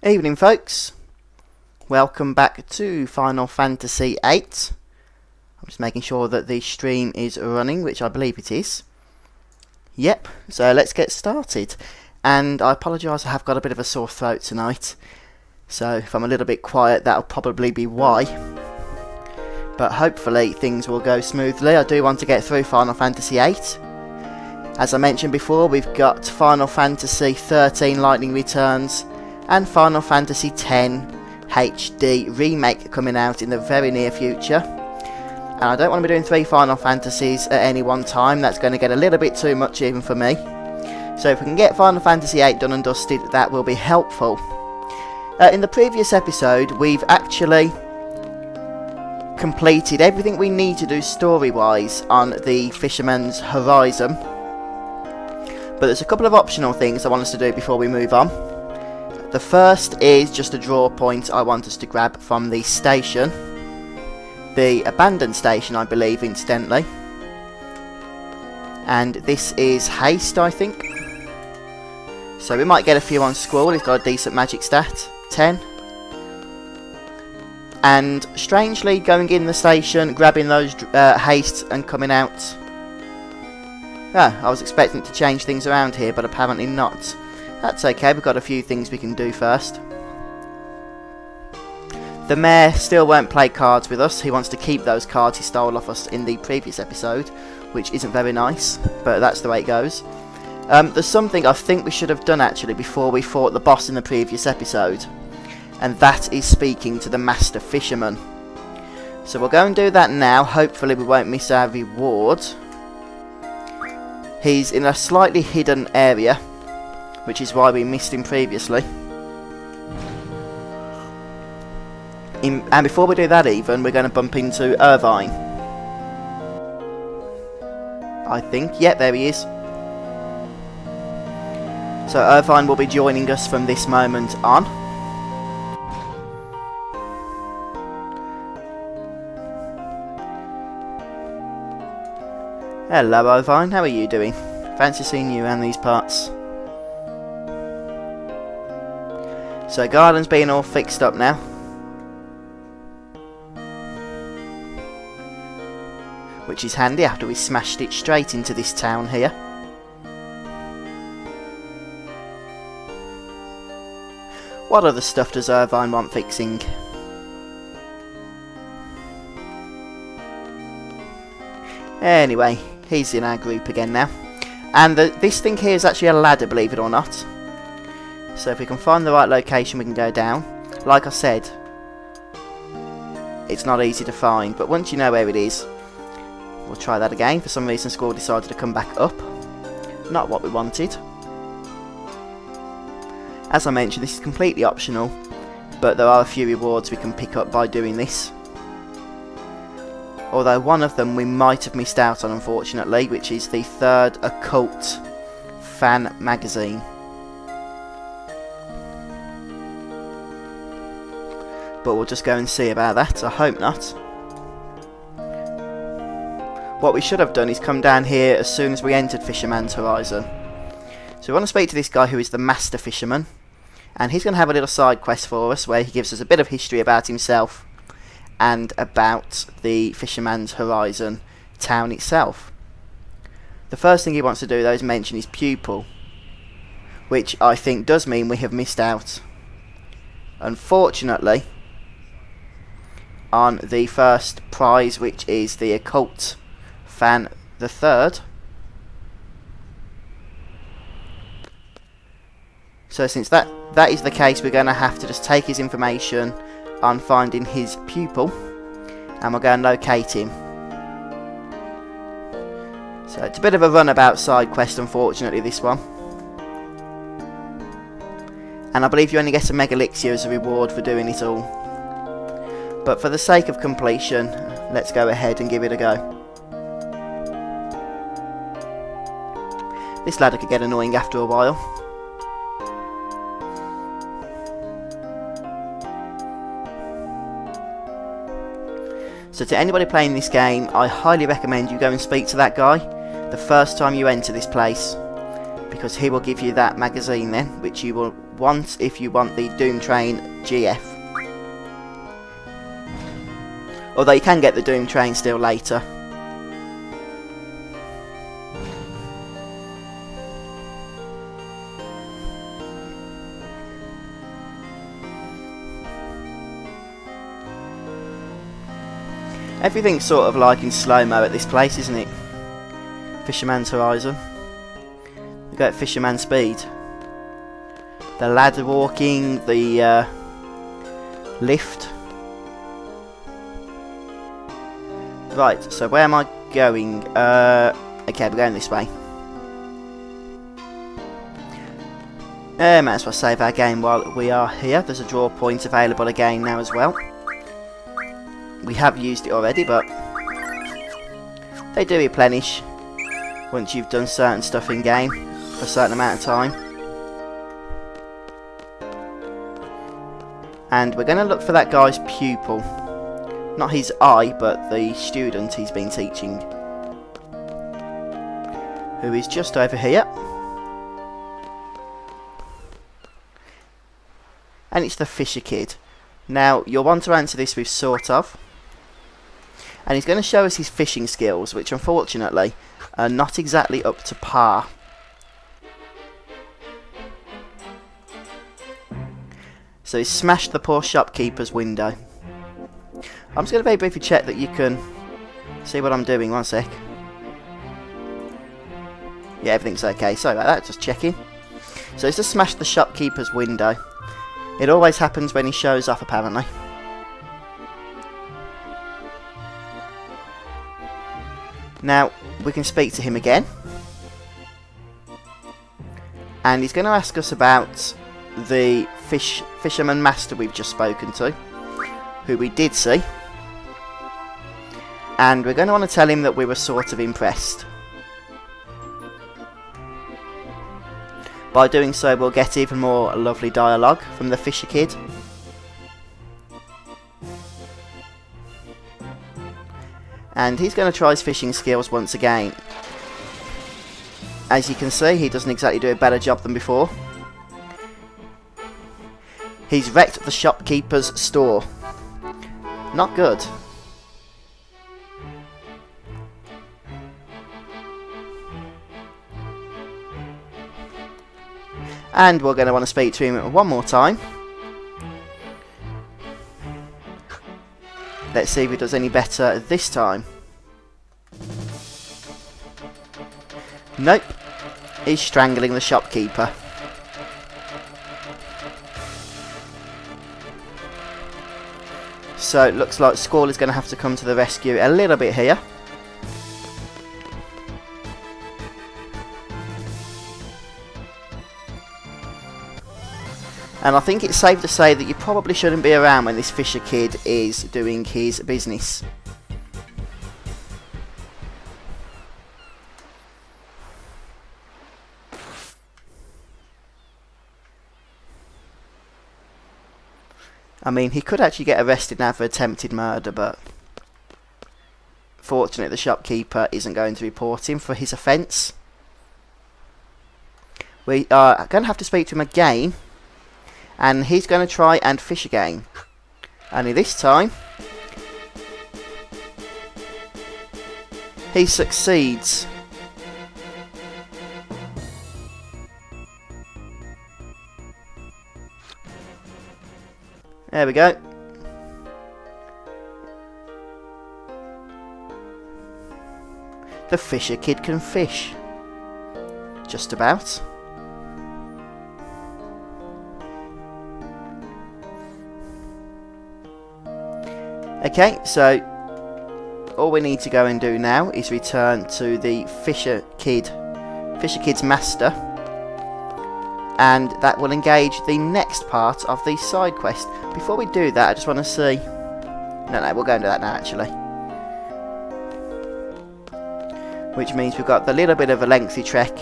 Evening folks, welcome back to Final Fantasy VIII. I'm just making sure that the stream is running, which I believe it is. Yep, so let's get started. And I apologise, I have got a bit of a sore throat tonight, so if I'm a little bit quiet that'll probably be why. But hopefully things will go smoothly. I do want to get through Final Fantasy VIII. As I mentioned before, we've got Final Fantasy XIII Lightning Returns and Final Fantasy X HD Remake coming out in the very near future. And I don't want to be doing 3 Final Fantasies at any one time, that's going to get a little bit too much even for me. So if we can get Final Fantasy VIII done and dusted, that will be helpful. In the previous episode, we've actually completed everything we need to do story-wise on the Fisherman's Horizon. But there's a couple of optional things I want us to do before we move on. The first is just a draw point I want us to grab from the station. The abandoned station, I believe, incidentally. And this is haste, I think. So we might get a few on Squall. He's got a decent magic stat. 10. And strangely, going in the station, grabbing those haste and coming out. I was expecting to change things around here, but apparently not. That's okay, we've got a few things we can do first. The mayor still won't play cards with us. He wants to keep those cards he stole off us in the previous episode, which isn't very nice, but that's the way it goes. There's something I think we should have done actually before we fought the boss in the previous episode, and that is speaking to the Master Fisherman. So we'll go and do that now. Hopefully we won't miss our reward. He's in a slightly hidden area, which is why we missed him previously. And before we do that even, we're going to bump into Irvine. I think. Yep, there he is. So Irvine will be joining us from this moment on. Hello Irvine, how are you doing? Fancy seeing you around these parts. So garden's being all fixed up now. Which is handy after we smashed it straight into this town here. What other stuff does Irvine want fixing? Anyway, he's in our group again now. And this thing here is actually a ladder, believe it or not. So if we can find the right location, we can go down. Like I said, it's not easy to find, but once you know where it is, we'll try that again. For some reason, Squall decided to come back up. Not what we wanted. As I mentioned, this is completely optional, but there are a few rewards we can pick up by doing this. Although one of them we might have missed out on, unfortunately, which is the 3rd Occult Fan Magazine. But we'll just go and see about that. I hope not. What we should have done is come down here as soon as we entered Fisherman's Horizon. So we want to speak to this guy who is the Master Fisherman. And he's going to have a little side quest for us where he gives us a bit of history about himself and about the Fisherman's Horizon town itself. The first thing he wants to do though is mention his pupil, which I think does mean we have missed out, unfortunately, on the first prize, which is the Occult Fan the 3rd. So since that is the case, we're going to have to just take his information on finding his pupil, and we'll go and locate him. So it's a bit of a runabout side quest, unfortunately, this one. And I believe you only get a Mega Elixir as a reward for doing it all. But for the sake of completion, let's go ahead and give it a go. This ladder could get annoying after a while. So to anybody playing this game, I highly recommend you go and speak to that guy the first time you enter this place, because he will give you that magazine then, which you will want if you want the Doom Train GF. Although you can get the Doom Train still later. Everything's sort of like in slow-mo at this place, isn't it? Fisherman's Horizon. We got Fisherman Speed. The ladder walking, the lift. Right, so where am I going? Okay, we're going this way. Might as well save our game while we are here. There's a draw point available again now as well. We have used it already, but they do replenish once you've done certain stuff in game for a certain amount of time. And we're going to look for that guy's pupil. Not his eye, but the student he's been teaching, who is just over here. And it's the Fisher Kid. Now, you'll want to answer this with sort of. And he's going to show us his fishing skills, which unfortunately are not exactly up to par. So he's smashed the poor shopkeeper's window. I'm just going to very briefly check that you can see what I'm doing. One sec. Yeah, everything's okay. Sorry about that, just checking. So he's just smashed the shopkeeper's window. It always happens when he shows off, apparently. Now, we can speak to him again. And he's going to ask us about the fisherman master we've just spoken to, who we did see. And we're going to want to tell him that we were sort of impressed. By doing so, we'll get even more lovely dialogue from the Fisher Kid. And he's going to try his fishing skills once again. As you can see, he doesn't exactly do a better job than before. He's wrecked the shopkeeper's store. Not good. And we're going to want to speak to him one more time. Let's see if he does any better this time. Nope. He's strangling the shopkeeper. So it looks like Squall is going to have to come to the rescue a little bit here. And I think it's safe to say that you probably shouldn't be around when this Fisher Kid is doing his business. I mean, he could actually get arrested now for attempted murder, but fortunately the shopkeeper isn't going to report him for his offence. We are going to have to speak to him again. And he's going to try and fish again. Only this time, he succeeds. There we go. The Fisher Kid can fish. Just about. Okay, so all we need to go and do now is return to the Fisher Kid's master, and that will engage the next part of the side quest. Before we do that, I just want to see... No, we'll go and do that now, actually. Which means we've got the little bit of a lengthy trek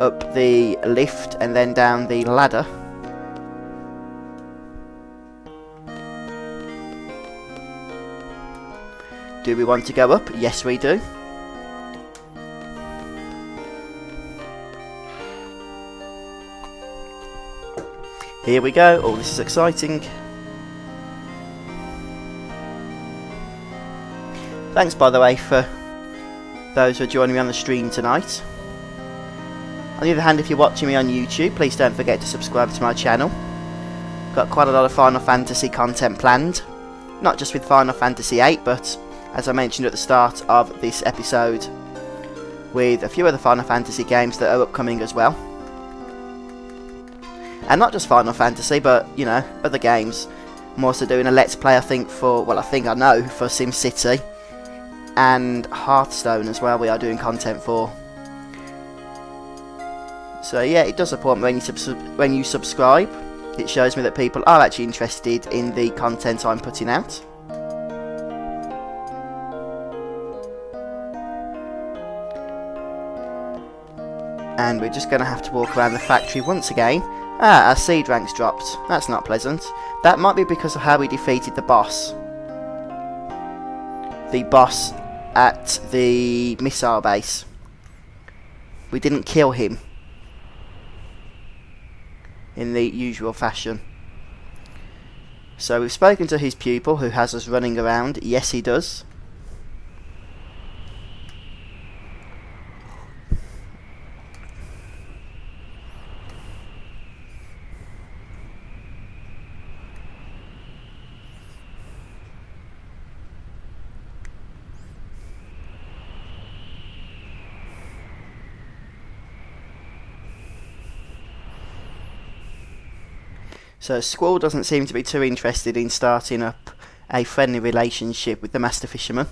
up the lift and then down the ladder. Do we want to go up? Yes, we do. Here we go. Oh, this is exciting. Thanks, by the way, for those who are joining me on the stream tonight. On the other hand, if you're watching me on YouTube, please don't forget to subscribe to my channel. Got quite a lot of Final Fantasy content planned. Not just with Final Fantasy VIII, but, as I mentioned at the start of this episode, with a few other Final Fantasy games that are upcoming as well. And not just Final Fantasy, but, you know, other games. I'm also doing a Let's Play, I think, for, well, I know, for SimCity. And Hearthstone as well, we are doing content for. So yeah, it does support me when you subscribe. It shows me that people are actually interested in the content I'm putting out. And we're just going to have to walk around the factory once again. Ah, our seed rank's dropped. That's not pleasant. That might be because of how we defeated the boss. The boss at the missile base. We didn't kill him in the usual fashion. So we've spoken to his pupil who has us running around. Yes, he does. So Squall doesn't seem to be too interested in starting up a friendly relationship with the Master Fisherman.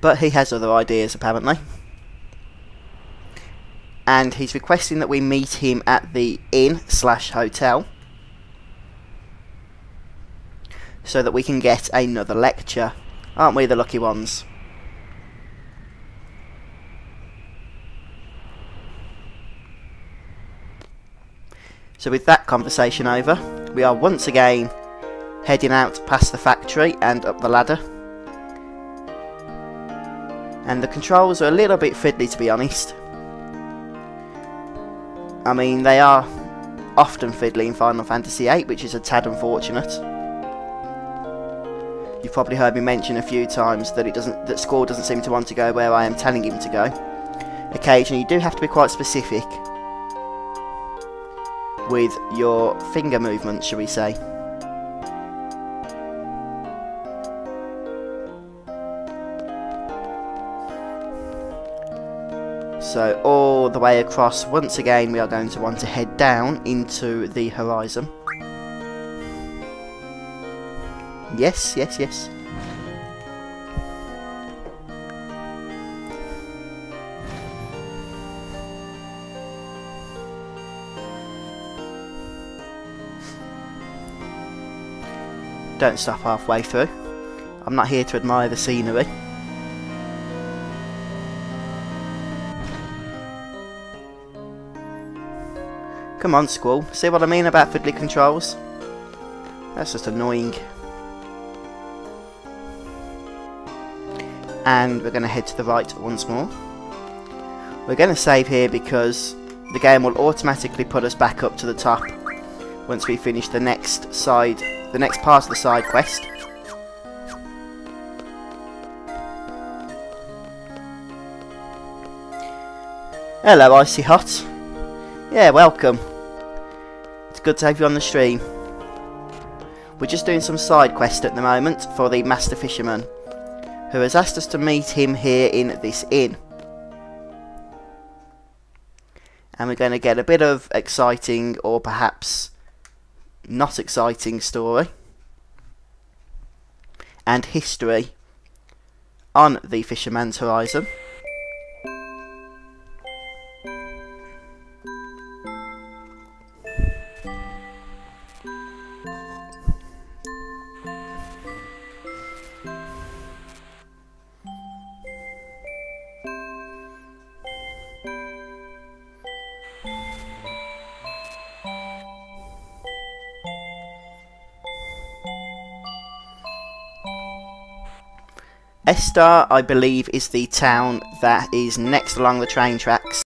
But he has other ideas apparently. And he's requesting that we meet him at the inn/hotel. So that we can get another lecture. Aren't we the lucky ones? So with that conversation over, we are once again heading out past the factory and up the ladder. And the controls are a little bit fiddly, to be honest. I mean, they are often fiddly in Final Fantasy VIII, which is a tad unfortunate. You've probably heard me mention a few times that Squall doesn't seem to want to go where I am telling him to go. Occasionally you do have to be quite specific with your finger movements, shall we say. So all the way across, once again we are going to want to head down into the horizon. Yes, yes, yes. Don't stop halfway through. I'm not here to admire the scenery. Come on, Squall. See what I mean about fiddly controls? That's just annoying. And we're going to head to the right once more. We're going to save here because the game will automatically put us back up to the top once we finish the next part of the side quest. Hello, Icy Hot. Yeah, welcome. It's good to have you on the stream. We're just doing some side quest at the moment for the Master Fisherman, who has asked us to meet him here in this inn. And we're going to get a bit of exciting, or perhaps not exciting, story and history on the Fisherman's Horizon. Estar, I believe, is the town that is next along the train tracks.